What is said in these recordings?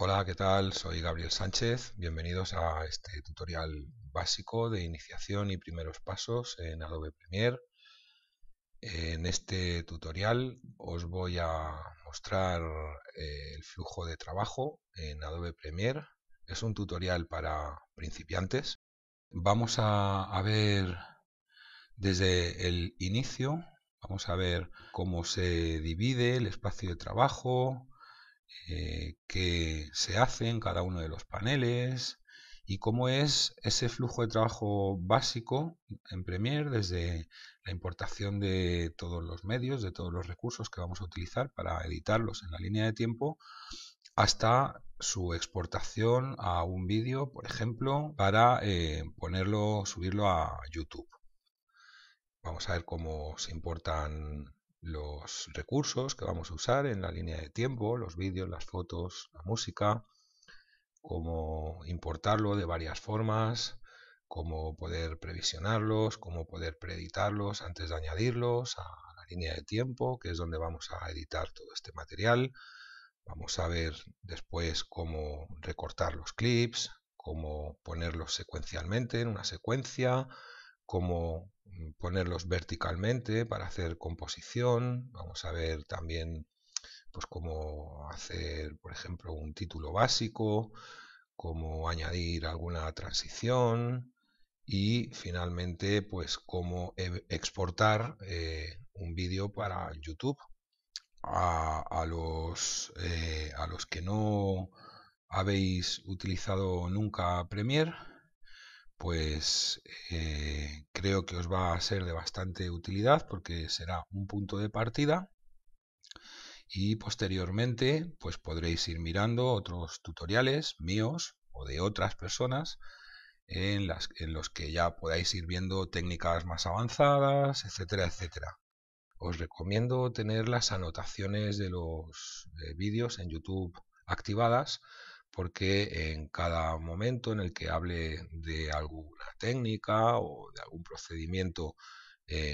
Hola, ¿qué tal? Soy Gabriel Sánchez. Bienvenidos a este tutorial básico de iniciación y primeros pasos en Adobe Premiere. En este tutorial os voy a mostrar el flujo de trabajo en Adobe Premiere. Es un tutorial para principiantes. Vamos a ver desde el inicio, vamos a ver cómo se divide el espacio de trabajo, qué se hace en cada uno de los paneles y cómo es ese flujo de trabajo básico en Premiere desde la importación de todos los medios, de todos los recursos que vamos a utilizar para editarlos en la línea de tiempo, hasta su exportación a un vídeo, por ejemplo, para subirlo a YouTube. Vamos a ver cómo se importan los recursos que vamos a usar en la línea de tiempo, los vídeos, las fotos, la música, cómo importarlo de varias formas, cómo poder previsionarlos, cómo poder preeditarlos antes de añadirlos a la línea de tiempo, que es donde vamos a editar todo este material. Vamos a ver después cómo recortar los clips, cómo ponerlos secuencialmente en una secuencia, cómo ponerlos verticalmente para hacer composición. Vamos a ver también pues cómo hacer, por ejemplo, un título básico, cómo añadir alguna transición y finalmente pues cómo exportar un vídeo para YouTube. A los que no habéis utilizado nunca Premiere, pues creo que os va a ser de bastante utilidad porque será un punto de partida y posteriormente pues podréis ir mirando otros tutoriales míos o de otras personas en los que ya podáis ir viendo técnicas más avanzadas, etcétera, etcétera. Os recomiendo tener las anotaciones de los vídeos en YouTube activadas porque en cada momento en el que hable de alguna técnica o de algún procedimiento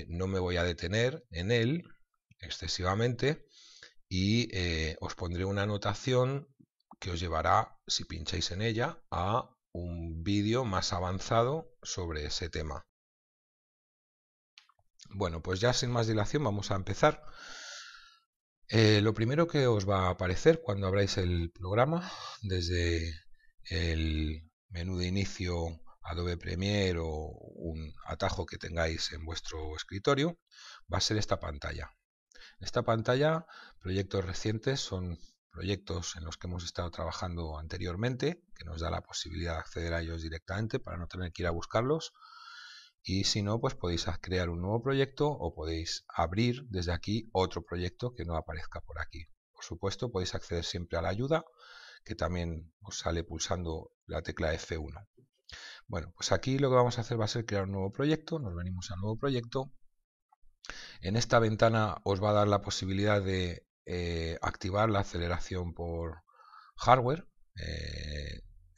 no me voy a detener en él excesivamente y os pondré una anotación que os llevará, si pincháis en ella, a un vídeo más avanzado sobre ese tema. Bueno, pues ya sin más dilación vamos a empezar. Lo primero que os va a aparecer cuando abráis el programa desde el menú de inicio Adobe Premiere o un atajo que tengáis en vuestro escritorio va a ser esta pantalla. Esta pantalla, proyectos recientes, son proyectos en los que hemos estado trabajando anteriormente, que nos da la posibilidad de acceder a ellos directamente para no tener que ir a buscarlos. Y si no, pues podéis crear un nuevo proyecto o podéis abrir desde aquí otro proyecto que no aparezca por aquí. Por supuesto, podéis acceder siempre a la ayuda, que también os sale pulsando la tecla F1. Bueno, pues aquí lo que vamos a hacer va a ser crear un nuevo proyecto. Nos venimos a nuevo proyecto. En esta ventana os va a dar la posibilidad de activar la aceleración por hardware.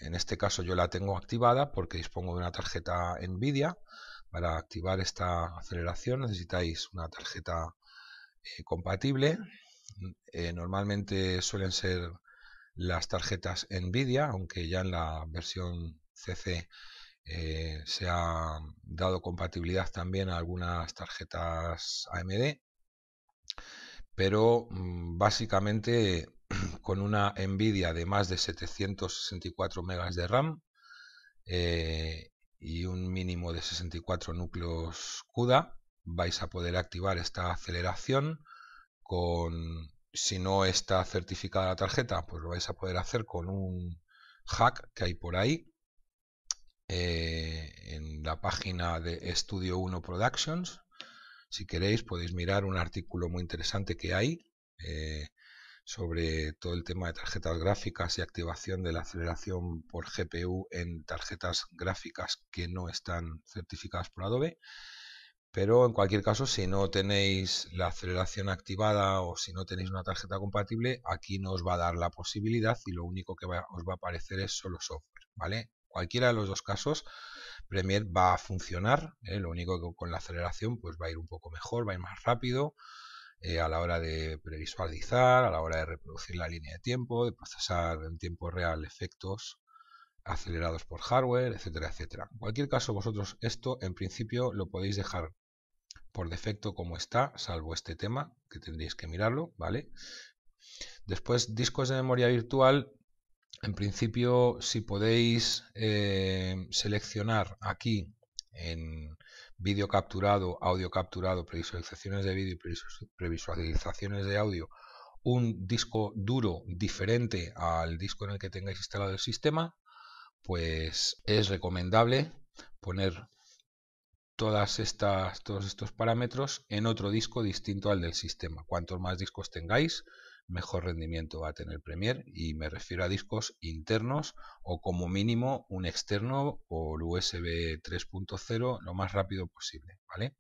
En este caso yo la tengo activada porque dispongo de una tarjeta NVIDIA. Para activar esta aceleración necesitáis una tarjeta compatible. Normalmente suelen ser las tarjetas NVIDIA, aunque ya en la versión CC se ha dado compatibilidad también a algunas tarjetas AMD, pero básicamente con una NVIDIA de más de 764 megas de RAM y un mínimo de 64 núcleos CUDA vais a poder activar esta aceleración si no está certificada la tarjeta, pues lo vais a poder hacer con un hack que hay por ahí en la página de Studio 1 Productions. Si queréis podéis mirar un artículo muy interesante que hay sobre todo el tema de tarjetas gráficas y activación de la aceleración por GPU en tarjetas gráficas que no están certificadas por Adobe. Pero en cualquier caso, si no tenéis la aceleración activada o si no tenéis una tarjeta compatible, aquí no os va a dar la posibilidad y lo único que os va a aparecer es solo software, ¿vale? Cualquiera de los dos casos, Premiere va a funcionar, lo único que con la aceleración pues va a ir un poco mejor, va a ir más rápido a la hora de previsualizar, a la hora de reproducir la línea de tiempo, de procesar en tiempo real efectos acelerados por hardware, etcétera, etcétera. En cualquier caso, vosotros esto en principio lo podéis dejar por defecto como está, salvo este tema, que tendréis que mirarlo, ¿vale? Después, discos de memoria virtual, en principio, si podéis seleccionar aquí en vídeo capturado, audio capturado, previsualizaciones de vídeo y previsualizaciones de audio, un disco duro diferente al disco en el que tengáis instalado el sistema, pues es recomendable poner todos estos parámetros en otro disco distinto al del sistema. Cuantos más discos tengáis, mejor rendimiento va a tener Premiere, y me refiero a discos internos o como mínimo un externo por USB 3.0 lo más rápido posible, ¿vale?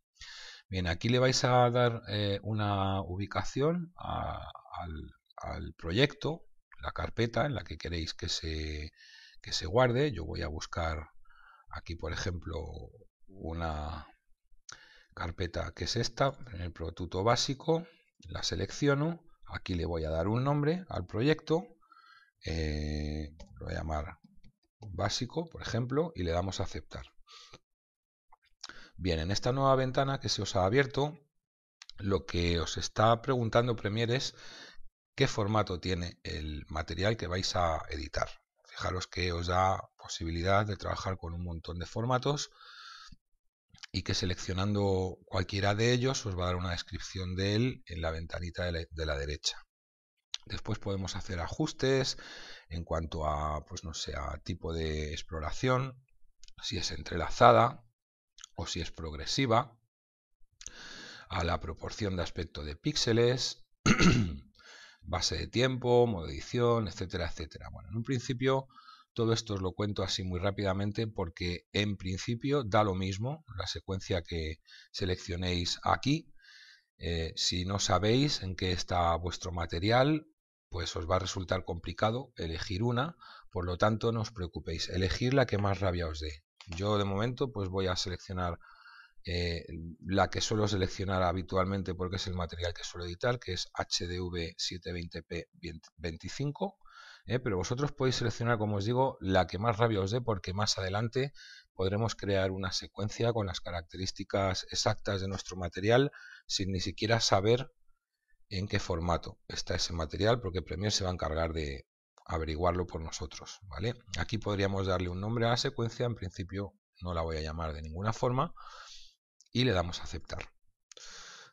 Bien, aquí le vais a dar una ubicación al proyecto, la carpeta en la que queréis que se guarde. Yo voy a buscar aquí, por ejemplo, una carpeta que es esta, en el Protuto básico, la selecciono, aquí le voy a dar un nombre al proyecto, lo voy a llamar básico, por ejemplo, y le damos a aceptar. Bien, en esta nueva ventana que se os ha abierto, lo que os está preguntando Premiere es qué formato tiene el material que vais a editar. Fijaros que os da posibilidad de trabajar con un montón de formatos y que seleccionando cualquiera de ellos os va a dar una descripción de él en la ventanita de la derecha. Después podemos hacer ajustes en cuanto a, pues no sé, a tipo de exploración, si es entrelazada o si es progresiva, a la proporción de aspecto de píxeles, base de tiempo, modo edición, etcétera, etcétera. Bueno, en un principio todo esto os lo cuento así muy rápidamente porque en principio da lo mismo la secuencia que seleccionéis aquí. Si no sabéis en qué está vuestro material, pues os va a resultar complicado elegir una, por lo tanto no os preocupéis, elegir la que más rabia os dé. Yo de momento pues voy a seleccionar la que suelo seleccionar habitualmente porque es el material que suelo editar, que es HDV 720p 25, pero vosotros podéis seleccionar, como os digo, la que más rabia os dé, porque más adelante podremos crear una secuencia con las características exactas de nuestro material sin ni siquiera saber en qué formato está ese material, porque Premiere se va a encargar de averiguarlo por nosotros, ¿vale? Aquí podríamos darle un nombre a la secuencia, en principio no la voy a llamar de ninguna forma, y le damos a aceptar.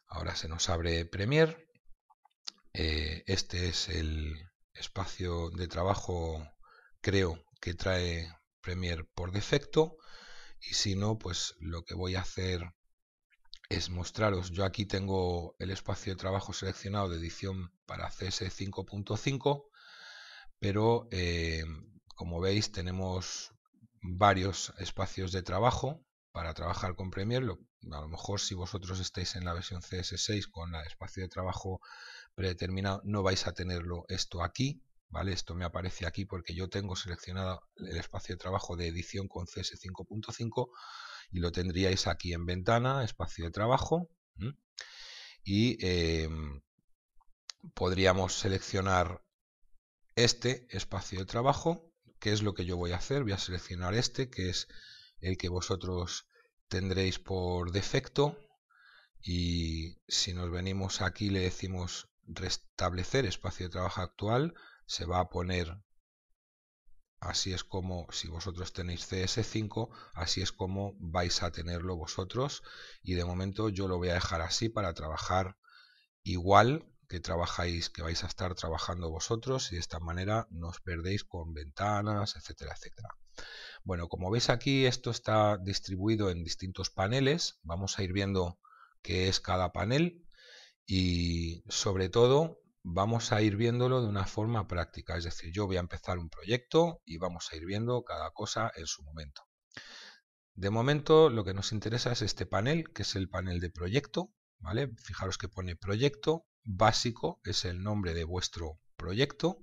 Ahora se nos abre Premiere. Este es el espacio de trabajo, creo, que trae Premiere por defecto, y si no, pues lo que voy a hacer es mostraros. Yo aquí tengo el espacio de trabajo seleccionado de edición para CS 5.5, pero como veis tenemos varios espacios de trabajo para trabajar con Premiere. A lo mejor si vosotros estáis en la versión CS6 con el espacio de trabajo predeterminado no vais a tenerlo esto aquí, ¿vale? Esto me aparece aquí porque yo tengo seleccionado el espacio de trabajo de edición con CS 5.5 y lo tendríais aquí en ventana, espacio de trabajo, y podríamos seleccionar este espacio de trabajo, que es lo que yo voy a hacer. Voy a seleccionar este, que es el que vosotros tendréis por defecto, y si nos venimos aquí le decimos restablecer espacio de trabajo actual, se va a poner, así es como, si vosotros tenéis CS5, así es como vais a tenerlo vosotros, y de momento yo lo voy a dejar así para trabajar igual que trabajáis, que vais a estar trabajando vosotros, y de esta manera no os perdéis con ventanas, etcétera, etcétera. Bueno, como veis aquí esto está distribuido en distintos paneles. Vamos a ir viendo qué es cada panel y sobre todo vamos a ir viéndolo de una forma práctica. Es decir, yo voy a empezar un proyecto y vamos a ir viendo cada cosa en su momento. De momento lo que nos interesa es este panel, que es el panel de proyecto, ¿vale? Fijaros que pone proyecto básico, es el nombre de vuestro proyecto,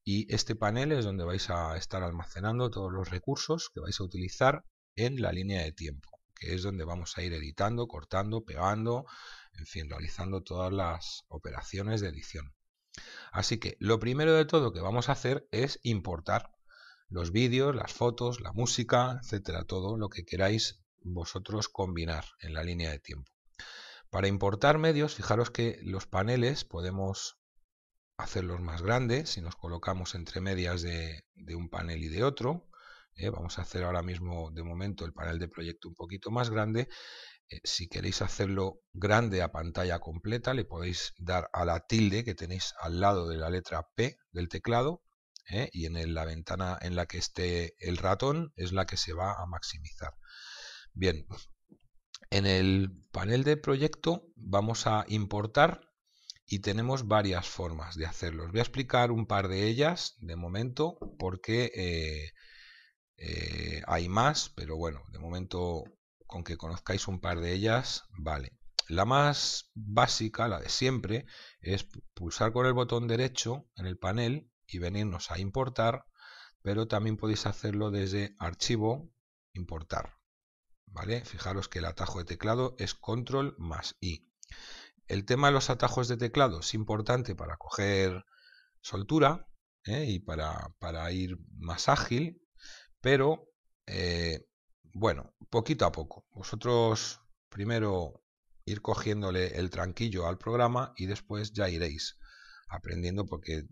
y este panel es donde vais a estar almacenando todos los recursos que vais a utilizar en la línea de tiempo, que es donde vamos a ir editando, cortando, pegando, en fin, realizando todas las operaciones de edición. Así que lo primero de todo que vamos a hacer es importar los vídeos, las fotos, la música, etcétera, todo lo que queráis vosotros combinar en la línea de tiempo. Para importar medios, fijaros que los paneles podemos hacerlos más grandes si nos colocamos entre medias de un panel y de otro. Vamos a hacer ahora mismo de momento el panel de proyecto un poquito más grande. Si queréis hacerlo grande a pantalla completa, le podéis dar a la tilde que tenéis al lado de la letra P del teclado, y en la ventana en la que esté el ratón es la que se va a maximizar. Bien, en el panel de proyecto vamos a importar y tenemos varias formas de hacerlo. Os voy a explicar un par de ellas de momento porque hay más, pero bueno, de momento con que conozcáis un par de ellas, vale. La más básica, la de siempre, es pulsar con el botón derecho en el panel y venirnos a importar, pero también podéis hacerlo desde archivo, importar. ¿Vale? Fijaros que el atajo de teclado es control más I. El tema de los atajos de teclado es importante para coger soltura, y para ir más ágil, pero bueno, poquito a poco. Vosotros primero ir cogiéndole el tranquillo al programa y después ya iréis aprendiendo, porque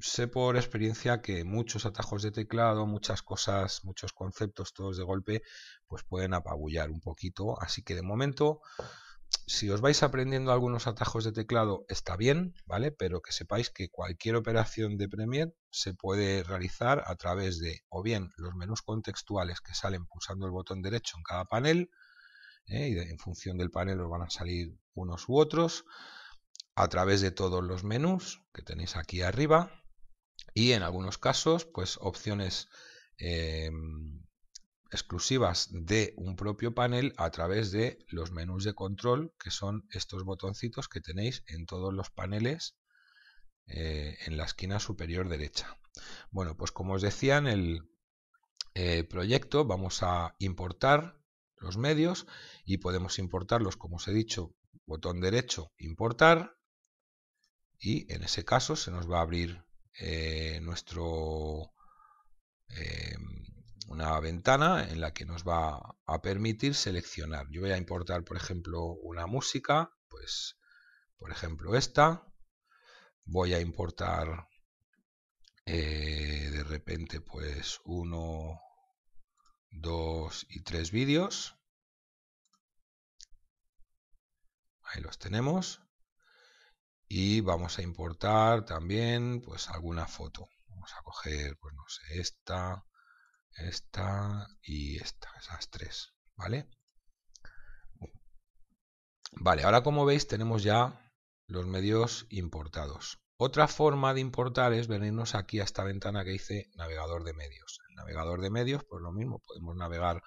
sé por experiencia que muchos atajos de teclado, muchas cosas, muchos conceptos todos de golpe, pues pueden apabullar un poquito. Así que de momento, si os vais aprendiendo algunos atajos de teclado está bien, ¿vale? Pero que sepáis que cualquier operación de Premiere se puede realizar a través de o bien los menús contextuales que salen pulsando el botón derecho en cada panel, y en función del panel os van a salir unos u otros, a través de todos los menús que tenéis aquí arriba, y en algunos casos pues opciones exclusivas de un propio panel a través de los menús de control, que son estos botoncitos que tenéis en todos los paneles en la esquina superior derecha. Bueno, pues como os decía, en el proyecto vamos a importar los medios y podemos importarlos, como os he dicho, botón derecho, importar, y en ese caso se nos va a abrir una ventana en la que nos va a permitir seleccionar. Yo voy a importar, por ejemplo, una música, pues por ejemplo esta. Voy a importar de repente pues 1, 2 y 3 vídeos. Ahí los tenemos. Y vamos a importar también pues alguna foto. Vamos a coger, pues no sé, esta y esta, esas tres, ¿vale? Vale, ahora como veis tenemos ya los medios importados. Otra forma de importar es venirnos aquí a esta ventana que dice navegador de medios. El navegador de medios, pues lo mismo, podemos navegar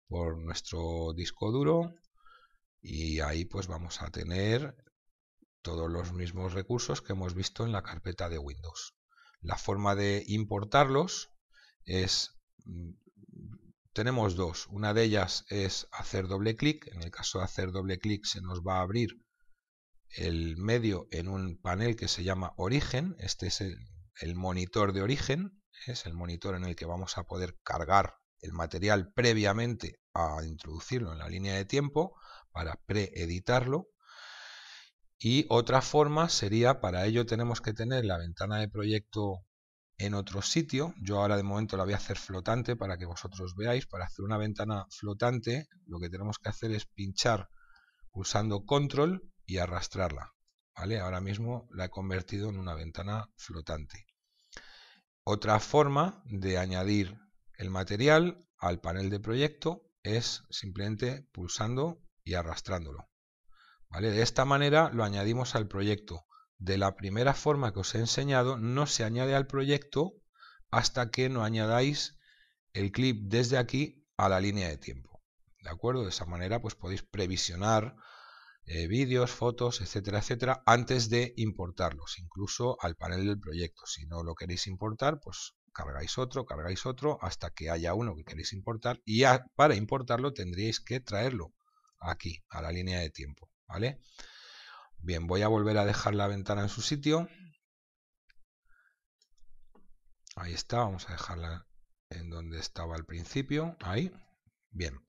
por nuestro disco duro y ahí pues vamos a tener todos los mismos recursos que hemos visto en la carpeta de Windows. La forma de importarlos es, tenemos dos. Una de ellas es hacer doble clic. En el caso de hacer doble clic se nos va a abrir el medio en un panel que se llama origen. Este es el monitor de origen, es el monitor en el que vamos a poder cargar el material previamente a introducirlo en la línea de tiempo para preeditarlo. Y otra forma sería, para ello tenemos que tener la ventana de proyecto en otro sitio. Yo ahora de momento la voy a hacer flotante para que vosotros veáis. Para hacer una ventana flotante lo que tenemos que hacer es pinchar pulsando control y arrastrarla, ¿vale? Ahora mismo la he convertido en una ventana flotante. Otra forma de añadir el material al panel de proyecto es simplemente pulsando y arrastrándolo, ¿vale? De esta manera lo añadimos al proyecto. De la primera forma que os he enseñado no se añade al proyecto hasta que no añadáis el clip desde aquí a la línea de tiempo, ¿de acuerdo? De esa manera pues podéis previsionar vídeos, fotos, etcétera, etcétera, antes de importarlos, incluso al panel del proyecto. Si no lo queréis importar, pues cargáis otro, hasta que haya uno que queréis importar, y para importarlo tendríais que traerlo aquí, a la línea de tiempo, ¿vale? Bien, voy a volver a dejar la ventana en su sitio. Ahí está, vamos a dejarla en donde estaba al principio, ahí. Bien.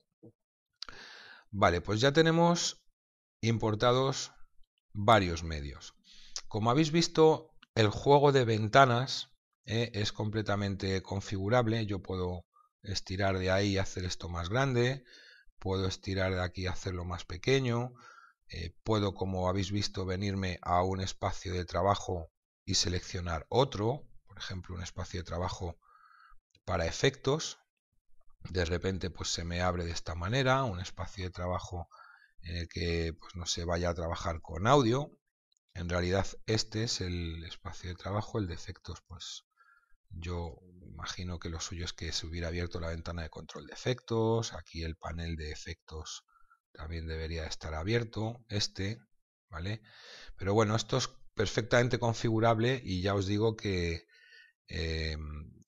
Vale, pues ya tenemos importados varios medios. Como habéis visto, el juego de ventanas es completamente configurable. Yo puedo estirar de ahí y hacer esto más grande, puedo estirar de aquí y hacerlo más pequeño, puedo, como habéis visto, venirme a un espacio de trabajo y seleccionar otro, por ejemplo, un espacio de trabajo para efectos. De repente pues se me abre de esta manera un espacio de trabajo en el que pues no se vaya a trabajar con audio. En realidad este es el espacio de trabajo, el de efectos pues yo imagino que lo suyo es que se hubiera abierto la ventana de control de efectos. Aquí el panel de efectos también debería estar abierto, ¿vale? Pero bueno, esto es perfectamente configurable y ya os digo que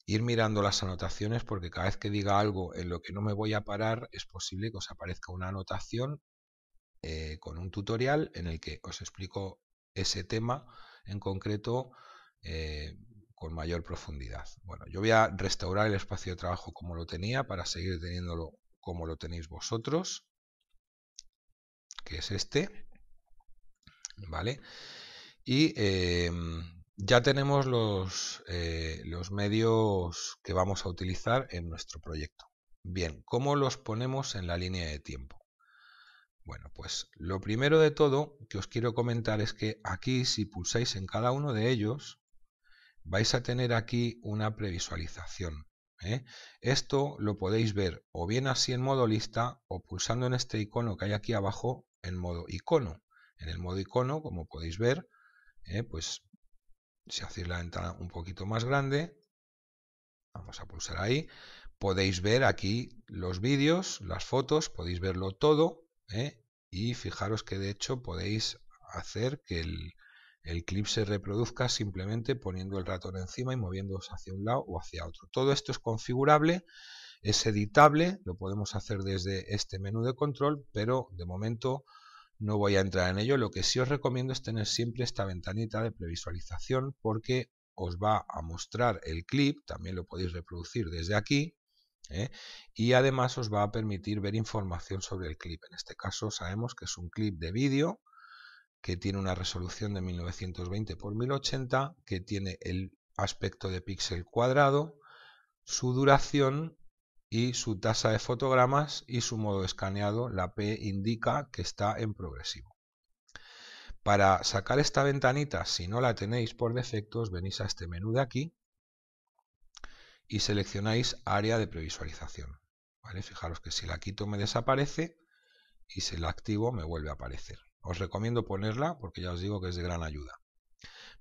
ir mirando las anotaciones, porque cada vez que diga algo en lo que no me voy a parar es posible que os aparezca una anotación con un tutorial en el que os explico ese tema en concreto con mayor profundidad. Bueno, yo voy a restaurar el espacio de trabajo como lo tenía para seguir teniéndolo como lo tenéis vosotros, que es ¿vale? Y ya tenemos los medios que vamos a utilizar en nuestro proyecto. Bien, ¿cómo los ponemos en la línea de tiempo? Bueno, pues lo primero de todo que os quiero comentar es que aquí, si pulsáis en cada uno de ellos, vais a tener aquí una previsualización. Esto lo podéis ver o bien así en modo lista o pulsando en este icono que hay aquí abajo en modo icono. En el modo icono, como podéis ver, pues si hacéis la ventana un poquito más grande, vamos a pulsar ahí, podéis ver aquí los vídeos, las fotos, podéis verlo todo, y fijaros que de hecho podéis hacer que el clip se reproduzca simplemente poniendo el ratón encima y moviéndose hacia un lado o hacia otro. Todo esto es configurable, es editable, lo podemos hacer desde este menú de control, pero de momento no voy a entrar en ello. Lo que sí os recomiendo es tener siempre esta ventanita de previsualización, porque os va a mostrar el clip, también lo podéis reproducir desde aquí, y además os va a permitir ver información sobre el clip. En este caso sabemos que es un clip de vídeo que tiene una resolución de 1920 x 1080, que tiene el aspecto de píxel cuadrado, su duración y su tasa de fotogramas y su modo escaneado. La P indica que está en progresivo. Para sacar esta ventanita, si no la tenéis por defecto, os venís a este menú de aquí y seleccionáis área de previsualización. ¿Vale? Fijaros que si la quito me desaparece y si la activo me vuelve a aparecer. Os recomiendo ponerla porque ya os digo que es de gran ayuda.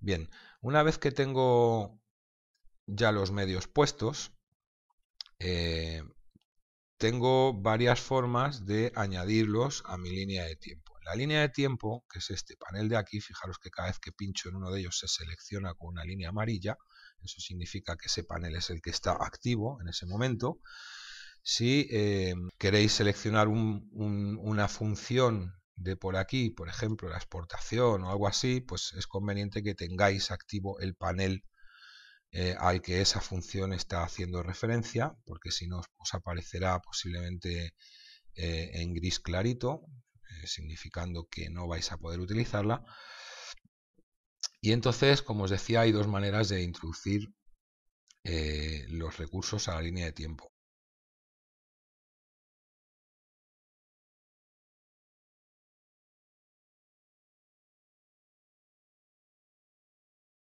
Bien, una vez que tengo ya los medios puestos, tengo varias formas de añadirlos a mi línea de tiempo. En la línea de tiempo, que es este panel de aquí, fijaros que cada vez que pincho en uno de ellos se selecciona con una línea amarilla. Eso significa que ese panel es el que está activo en ese momento. Si queréis seleccionar una función de por aquí, por ejemplo la exportación o algo así, pues es conveniente que tengáis activo el panel al que esa función está haciendo referencia, porque si no os aparecerá posiblemente en gris clarito, significando que no vais a poder utilizarla. Y entonces, como os decía, hay dos maneras de introducir los recursos a la línea de tiempo.